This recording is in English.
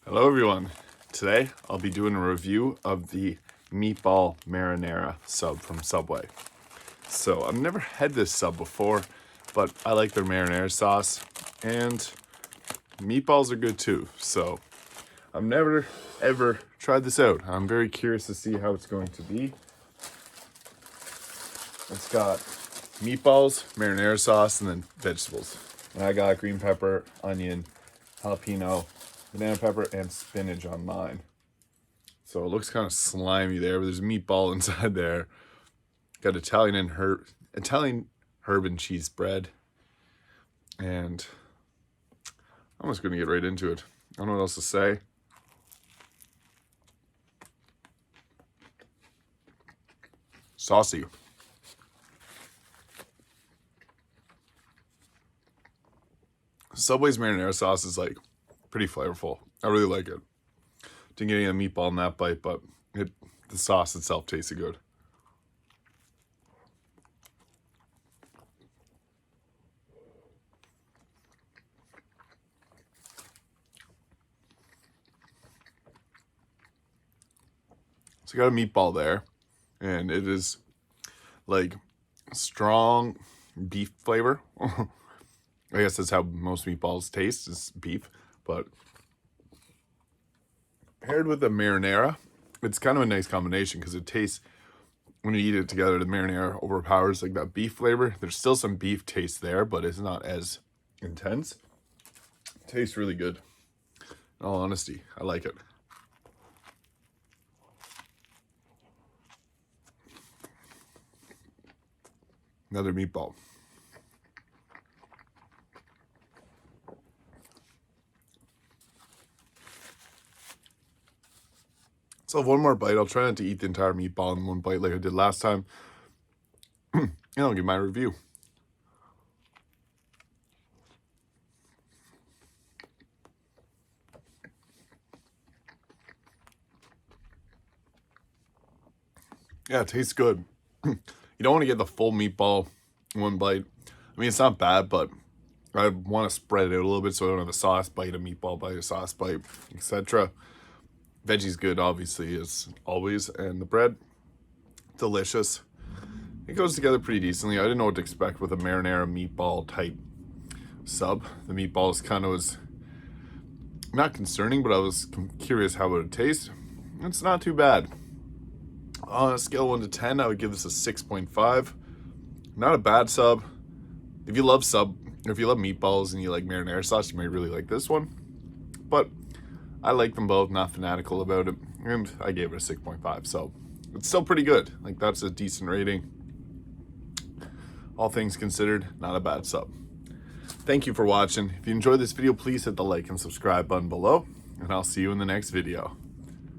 Hello everyone. Today I'll be doing a review of the Meatball Marinara sub from Subway. So I've never had this sub before, but I like their marinara sauce and meatballs are good too. So I've never ever tried this out. I'm very curious to see how it's going to be. It's got meatballs, marinara sauce, and then vegetables. And I got green pepper, onion, jalapeno, banana pepper, and spinach on mine. So it looks kind of slimy there, but there's a meatball inside there. Got Italian herb and cheese bread. And I'm just gonna get right into it. I don't know what else to say. Saucy. Subway's marinara sauce is like pretty flavorful. I really like it. Didn't get any of the meatball in that bite, but the sauce itself tasted good. So you got a meatball there, and it is like strong beef flavor. I guess that's how most meatballs taste, is beef, but paired with the marinara, it's kind of a nice combination because it tastes, when you eat it together, the marinara overpowers like that beef flavor. There's still some beef taste there, but it's not as intense. It tastes really good. In all honesty, I like it. Another meatball. So one more bite. I'll try not to eat the entire meatball in one bite like I did last time. And I'll give my review. Yeah, it tastes good. You don't want to get the full meatball in one bite. I mean, it's not bad, but I want to spread it out a little bit so I don't have a sauce bite, a meatball bite, a sauce bite, etc. Veggie's good, obviously, as always, and the bread, delicious. It goes together pretty decently. I didn't know what to expect with a marinara meatball type sub. The meatballs kind of was not concerning, but I was curious how it would taste. It's not too bad. On a scale of 1 to 10, I would give this a 6.5. Not a bad sub. If you love meatballs and you like marinara sauce, you might really like this one. But I like them both, not fanatical about it, and I gave it a 6.5, so it's still pretty good. Like, that's a decent rating. All things considered, not a bad sub. Thank you for watching. If you enjoyed this video, please hit the like and subscribe button below, and I'll see you in the next video.